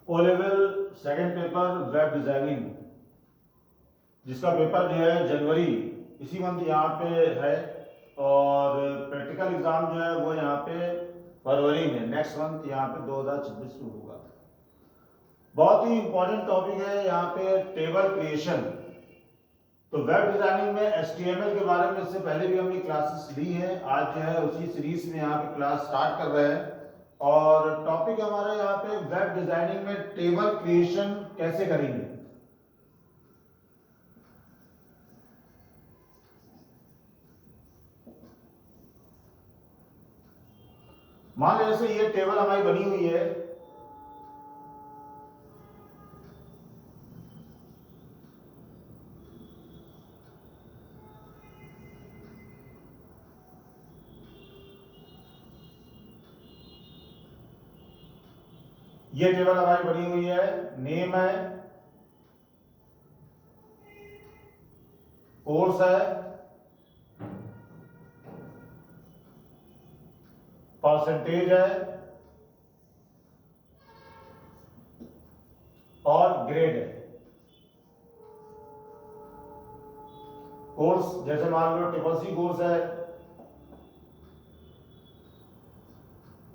ओ level second paper web designing, जिसका paper जो है जनवरी इसी मंथ यहाँ पे है, और प्रैक्टिकल एग्जाम जो है वो यहाँ पे फरवरी में नेक्स्ट मंथ यहाँ पे 2026 में होगा। बहुत ही इंपॉर्टेंट टॉपिक है यहाँ पे टेबल क्रिएशन। तो वेब डिजाइनिंग में HTML के बारे में इससे पहले भी हमने क्लासेस ली हैं। आज जो है उसी सीरीज में यहाँ पे क्लास स्टार्ट कर रहे हैं, और टॉपिक हमारा यहाँ पे वेब डिजाइनिंग में टेबल क्रिएशन कैसे करेंगे। मान लीजिए जैसे ये टेबल हमारी बनी हुई है, ये टेबल हमारी बनी हुई है, नेम है, कोर्स है, परसेंटेज है और ग्रेड है। कोर्स जैसे मान लो ट्रिपल कोर्स है,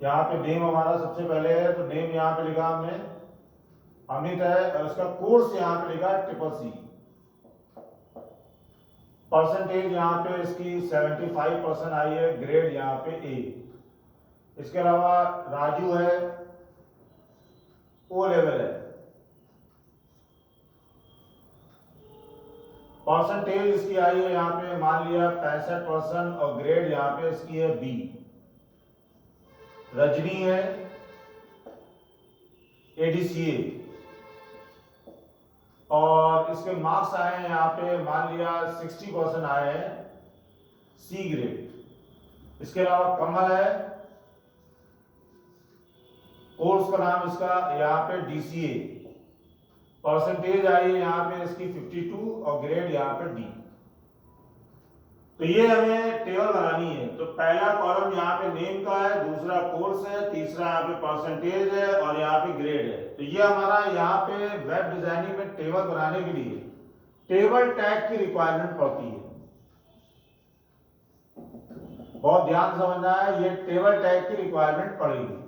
यहाँ पे नेम हमारा सबसे पहले है, तो नेम यहाँ पे लिखा हमने अमित है, और उसका कोर्स यहाँ पे लिखा ट्रिपल। परसेंटेज यहाँ पे इसकी 75% आई है, ग्रेड यहाँ पे ए। इसके अलावा राजू है, ओ लेवल है। परसेंटेज इसकी आई है यहाँ पे मान लिया 65%, और ग्रेड यहाँ पे इसकी है बी। रजनी है, ADCA, और इसके मार्क्स आए हैं यहाँ पे मान लिया 60% आए हैं, सी ग्रेड। इसके अलावा कमल है, कोर्स का नाम इसका यहाँ पे DCA, परसेंटेज आई है यहाँ पे इसकी 52, और ग्रेड यहाँ पे डी। तो ये हमें टेबल बनानी है। तो पहला कॉलम यहाँ पे नेम का है, दूसरा कोर्स है, तीसरा यहाँ पे परसेंटेज है, और यहाँ पे ग्रेड है। तो ये हमारा यहाँ पे वेब डिजाइनिंग में टेबल बनाने के लिए टेबल टैग की रिक्वायरमेंट पड़ती है। बहुत ध्यान समझना है, ये टेबल टैग की रिक्वायरमेंट पड़ेगी।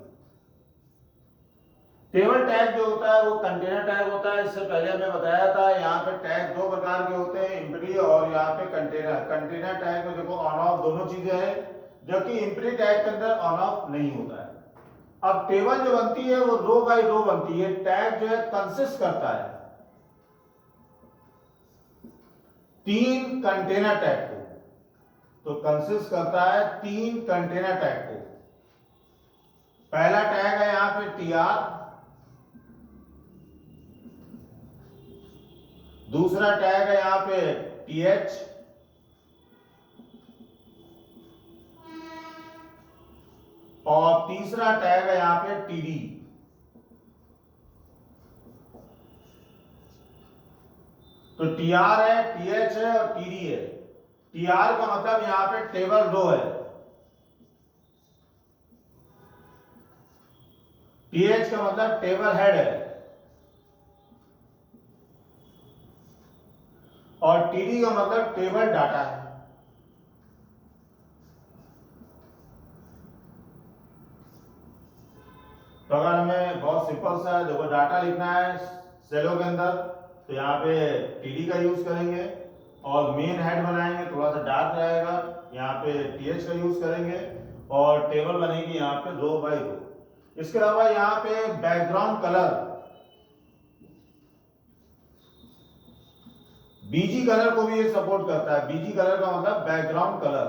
टेबल टैग जो होता है वो कंटेनर टैग होता है। इससे पहले हमने बताया था यहाँ पे टैग दो प्रकार के होते हैं, एम्प्टी और यहाँ पे कंटेनर। कंटेनर टैग में देखो ऑन ऑफ दोनों चीजें हैं, जबकि एम्प्टी टैग के अंदर ऑन ऑफ नहीं होता है। अब टेबल जो बनती है वो रो बाई रो बनती है। टैग जो है कंसिस्ट करता है 3 कंटेनर टैग को, तो कंसिस्ट करता है 3 कंटेनर टैग को। पहला टैग है यहाँ पे TR, दूसरा टैग है यहाँ पे TH, और तीसरा टैग है यहाँ पे TD। तो TR है, TH है और TD है। TR का मतलब यहाँ पे टेबल रो है, TH का मतलब टेबल हेड है, और TD का मतलब टेबल डाटा है। तो अगर हमें बहुत सिंपल सा देखो डाटा लिखना है सेलों के अंदर, तो यहाँ पे TD का यूज करेंगे, और मेन हेड बनाएंगे थोड़ा सा डार्क रहेगा, यहाँ पे TH का यूज करेंगे, और टेबल बनेगी यहाँ पे रो बाई रो। इसके अलावा यहाँ पे बैकग्राउंड कलर, BG कलर को भी ये सपोर्ट करता है। BG कलर का मतलब बैकग्राउंड कलर।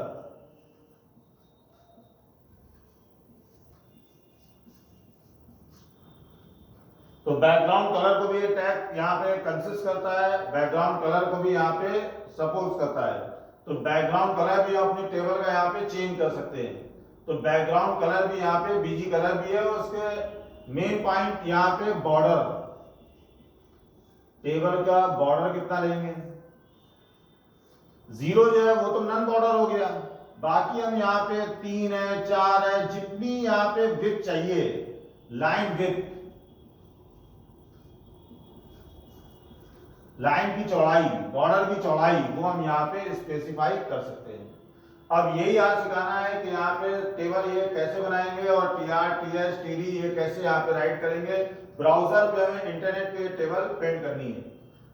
तो बैकग्राउंड कलर को भी ये टैग यहाँ पे कंसिस्ट करता है, बैकग्राउंड कलर को भी यहाँ पे सपोर्ट करता है। तो बैकग्राउंड कलर भी अपने टेबल का यहाँ पे चेंज कर सकते हैं। तो बैकग्राउंड कलर भी यहाँ पे BG कलर भी है, और उसके मेन पॉइंट यहाँ पे बॉर्डर, टेबल का बॉर्डर कितना लेंगे, 0 जो है वो तो नन बॉर्डर हो गया। बाकी हम यहाँ पे 3 है, 4 है, जितनी यहाँ पे विड्थ चाहिए, लाइन विड्थ, लाइन की चौड़ाई, बॉर्डर की चौड़ाई वो हम यहाँ पे स्पेसिफाई कर सकते हैं। अब यही आज सिखाना है कि यहाँ पे टेबल ये कैसे बनाएंगे और TR, TS, TD ये कैसे यहाँ पे राइट करेंगे। ब्राउजर पे हमें इंटरनेट पे टेबल प्रिंट करनी है।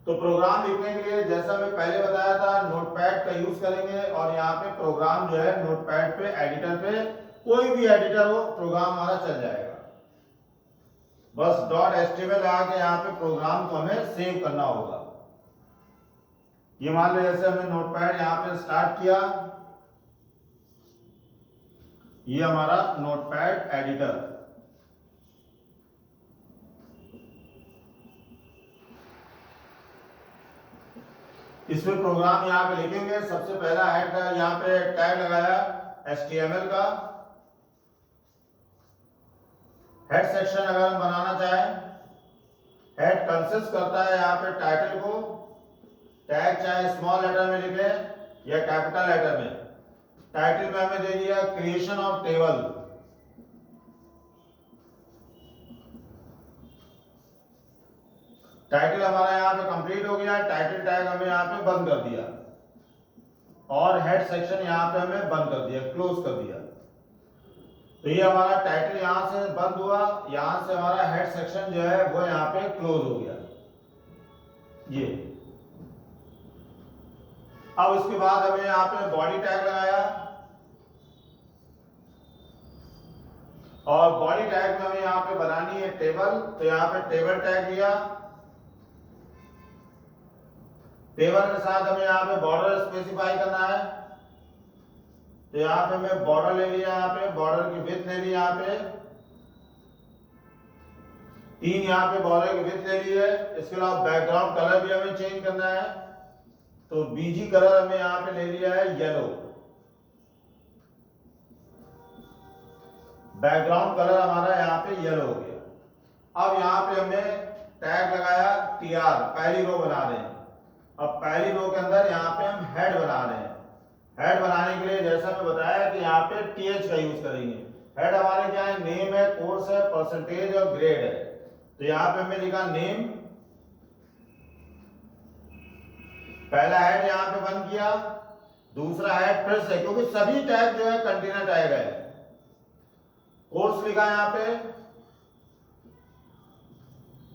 तो प्रोग्राम लिखने के लिए जैसा मैं पहले बताया था नोटपैड का यूज करेंगे और यहाँ पे प्रोग्राम जो है नोटपैड पे एडिटर पे कोई भी एडिटर हो प्रोग्राम हमारा चल जाएगा। बस .html आके यहाँ पे प्रोग्राम को हमें सेव करना होगा। ये मान लो जैसे हमने नोटपैड यहाँ पे स्टार्ट किया, ये हमारा नोटपैड एडिटर। इसमें प्रोग्राम यहाँ पे लिखेंगे। सबसे पहला हेड का यहाँ पे टैग लगाया HTML का। हेड सेक्शन अगर हम बनाना चाहें, हेड कंसिस्ट करता है यहाँ पे टाइटल को। टैग चाहे स्मॉल लेटर में लिखे या कैपिटल लेटर में। टाइटल में हमें दे दिया क्रिएशन ऑफ टेबल। टाइटल हमारा यहाँ पे कंप्लीट हो गया। टाइटल टैग हमें यहाँ पे बंद कर दिया और हेड सेक्शन यहाँ पे हमें बंद कर दिया, क्लोज कर दिया। तो ये हमारा टाइटल यहाँ से बंद हुआ, यहाँ से हमारा हेड सेक्शन जो है वो यहाँ पे क्लोज हो गया। ये अब उसके बाद हमें यहाँ पे बॉडी टैग लगाया और बॉडी टैग में हमें यहाँ पे बनानी है टेबल। तो यहाँ पे टेबल टैग लिया। टेबल के साथ हमें यहाँ पे बॉर्डर स्पेसिफाई करना है। तो यहाँ पे हमें बॉर्डर ले लिया, यहाँ पे बॉर्डर की विड्थ ले ली, यहाँ पे 3 यहाँ पे बॉर्डर की विड्थ ले ली है। इसके अलावा बैकग्राउंड कलर भी हमें चेंज करना है। तो बीजी कलर हमें यहाँ पे ले लिया है येलो। बैकग्राउंड कलर हमारा यहाँ पे येलो हो गया। अब यहाँ पे हमने टैग लगाया TR, पहली रो बना रहे हैं। अब पहली रो के अंदर यहाँ पे हम हेड बना रहे हैं। हेड बनाने के लिए जैसा मैं बताया कि यहाँ पे TH का यूज करेंगे। हेड हमारे क्या है, नेम है, कोर्स है, परसेंटेज और ग्रेड है। तो यहाँ पे हमने लिखा नेम। पहला हेड यहाँ पे बंद किया, दूसरा हेड फिर से, क्योंकि सभी टैग जो है कंटेनर टैग है। कोर्स लिखा यहाँ पे,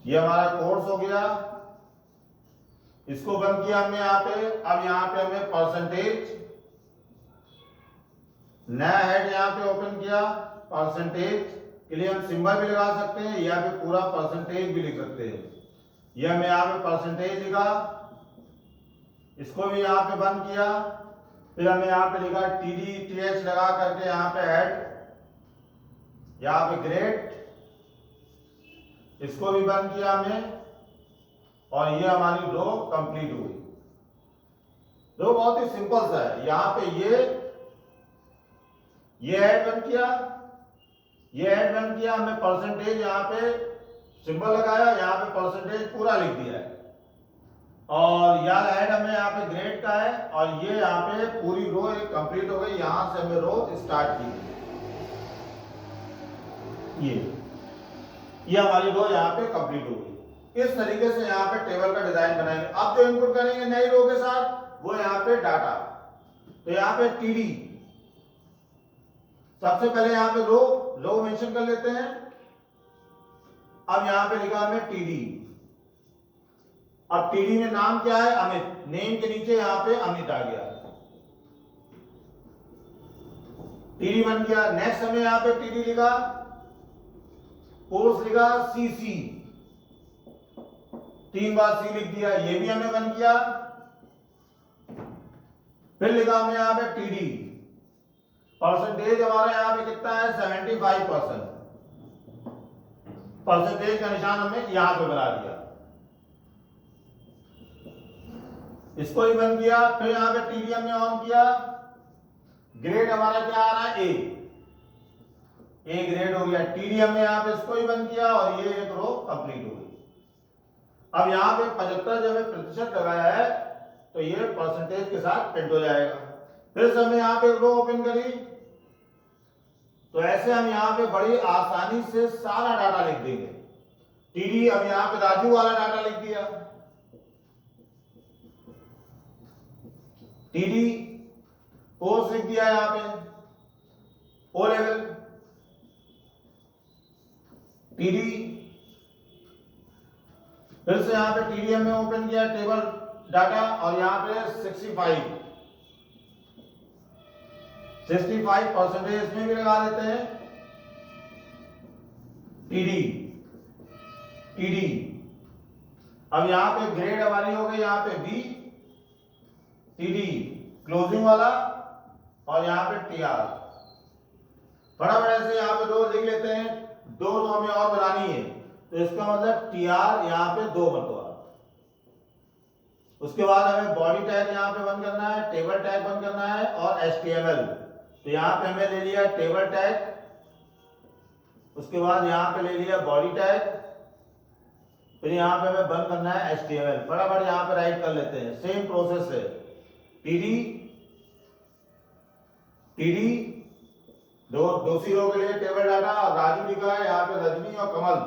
ये हमारा कोर्स हो गया। इसको बंद किया हमने यहाँ पे। अब यहाँ पे हमें परसेंटेज, नया हेड यहाँ पे ओपन किया। परसेंटेज के लिए हम सिंबल भी लगा सकते हैं या फिर पूरा परसेंटेज भी लिख सकते हैं। ये हमने यहाँ पे परसेंटेज लिखा, इसको भी यहाँ पे बंद किया। फिर हमने यहाँ पे लिखा TD TH लगा करके यहाँ पे हेड, यहाँ पे ग्रेड, इसको भी बंद किया हमने और ये हमारी रो कंप्लीट हो गई। रो बहुत ही सिंपल सा है। यहाँ पे ये हेड बंद किया, ये हेड बंद किया, हमने परसेंटेज यहाँ पे सिंबल लगाया, यहाँ पे परसेंटेज पूरा लिख दिया है और यह हेड हमें यहाँ पे ग्रेड का है और ये यहाँ पे पूरी रो एक कंप्लीट हो गई। यहां से हमें रो स्टार्ट की, ये हमारी रो यहाँ पे कंप्लीट हो गई। इस तरीके से यहाँ पे टेबल का डिजाइन बनाएंगे। अब जो इनपुट करेंगे नई रो के साथ वो यहाँ पे डाटा। तो यहाँ पे TD, सबसे पहले यहाँ पे रो मेंशन कर लेते हैं। अब यहाँ पे लिखा हमें TD। अब TD में नाम क्या है, अमित। नेम के नीचे यहाँ पे अमित आ गया, TD बन गया। नेक्स्ट हमें यहाँ पे TD लिखा, कोर्स लिखा CC, 3 बार C लिख दिया, ये भी हमें बन किया। फिर लिखा हमने यहाँ पे TD। परसेंटेज हमारा यहाँ पे कितना है, 75%। परसेंटेज का निशान हमने यहाँ पे बना दिया, इसको ही बंद किया। फिर यहाँ पे TD हमने ऑन किया। ग्रेड हमारा क्या आ रहा है, ए ग्रेड हो गया। TD हमने यहाँ पे इसको ही बंद किया और ये एक रो कंप्लीट हो गई। अब यहाँ पे 75 जब हमने प्रतिशत लगाया है तो ये परसेंटेज के साथ प्रिंट हो जाएगा। फिर से हमने यहाँ पे रो ओपन करी तो ऐसे हम यहाँ पे बड़ी आसानी से सारा डाटा लिख देंगे। TD अब यहाँ पे राजू वाला डाटा लिख दिया। टीडी कोर्स लिख दिया यहाँ पे, ओ लेवल, टीडी, फिर से यहाँ पे टीडीएम में ओपन किया टेबल डाटा और यहाँ पे 65% इसमें भी लगा देते हैं, टीडी, टीडी। अब यहाँ पे ग्रेड हमारी हो गई यहाँ पे बी, टीडी क्लोजिंग वाला और यहाँ पे टीआर। फटाफट ऐसे यहाँ पे दो लिख लेते हैं, दो रो हमें और बनानी है, तो इसका मतलब टीआर यहाँ पे 2 मरतबा। उसके बाद हमें बॉडी टैग यहाँ पे बंद करना है, टेबल टैग बंद करना है और एचटीएमएल। तो यहाँ पे हमने ले लिया टेबल टैग, उसके बाद यहाँ पे ले लिया बॉडी टैग, फिर यहाँ पे हमें बंद करना है एचटीएमएल। फटाफट यहाँ पे राइट कर लेते हैं, सेम प्रोसेस है, टीडी, टीडी, दूसरी रो के लिए टेबल डाटा और राजू लिखा है यहाँ पे रजनी और कमल,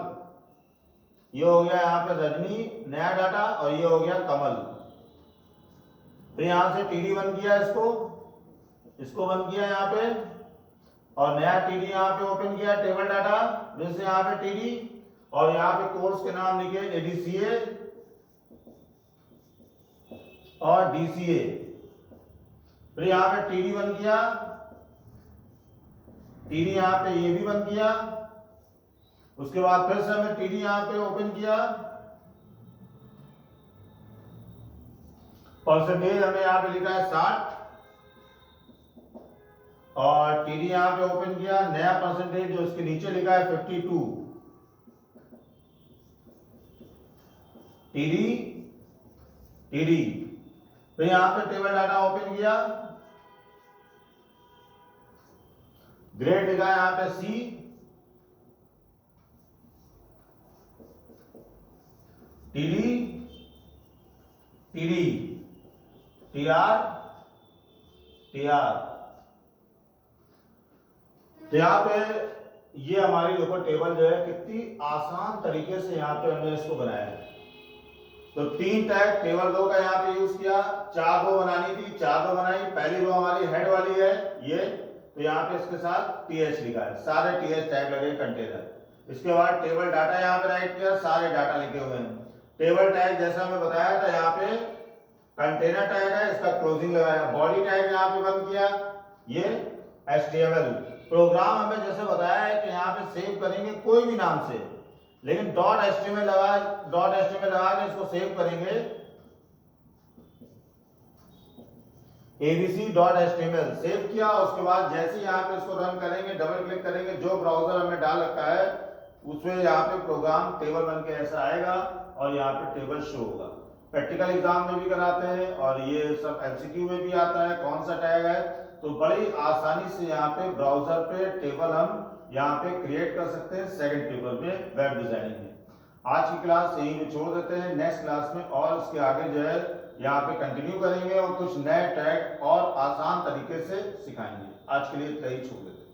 ये हो गया यहाँ पे रजनी नया डाटा और ये हो गया कमल। फिर यहाँ से टीडी बन किया, इसको बन किया यहाँ पे और नया टीडी यहाँ पे ओपन किया टेबल डाटा, फिर से यहाँ पे टीडी और यहाँ पे कोर्स के नाम लिखे एडीसीए और डीसीए। फिर यहाँ पे टीडी बन किया, टीडी यहाँ पे ये भी बन किया, उसके बाद फिर से हमने टीडी यहाँ पे ओपन किया, परसेंटेज हमें यहाँ पे लिखा है 60 और टीडी यहाँ पे ओपन किया, नया परसेंटेज जो उसके नीचे लिखा है 52, टीडी, टीडी। फिर यहाँ पे टेबल डाटा ओपन किया, ग्रेड लिखा है यहाँ पे सी, टीडी, टीडी, टीआर, टीआर। तो यहाँ पे ये हमारी देखो टेबल जो है कितनी आसान तरीके से यहाँ पे हमने इसको बनाया है। तो 3 टैग टेबल रो का यहाँ पे यूज किया, 4 रो बनानी थी, 4 रो बनाई। पहली रो हमारी हेड वाली है ये, तो यहाँ पे इसके साथ टीएच लिखा है, सारे टीएच टैग लगे कंटेनर। इसके बाद टेबल डाटा यहाँ पे राइट किया, सारे डाटा लिखे हुए हैं। टेबल टैग जैसा मैं बताया था यहाँ पे कंटेनर टैग है, इसका क्लोजिंग लगाया। बॉडी टैग यहाँ पे बंद किया, ये एचटीएमएल। प्रोग्राम हमें जैसे बताया है कि यहाँ पे सेव करेंगे कोई भी नाम से, लेकिन डॉट एचटीएमएल लगा के इसको सेव करेंगे, abc.html सेव किया। उसके बाद जैसे यहाँ पे इसको रन करेंगे, डबल क्लिक करेंगे, जो ब्राउजर हमने डाल रखा है उसमें यहाँ पे प्रोग्राम टेबल बन के ऐसा आएगा और यहाँ पे टेबल शो होगा। प्रैक्टिकल एग्जाम में भी कराते हैं और ये सब एमसीक्यू में भी आता है कौन सा टैग है। तो बड़ी आसानी से यहाँ पे ब्राउजर पे टेबल हम यहाँ पे क्रिएट कर सकते हैं सेकंड पेपर में वेब डिजाइनिंग में। आज की क्लास यहीं पे छोड़ देते हैं, नेक्स्ट क्लास में और इसके आगे जो है यहाँ पे कंटिन्यू करेंगे और कुछ नए टैग और आसान तरीके से सिखाएंगे। आज के लिए इतना ही छोड़ देते हैं।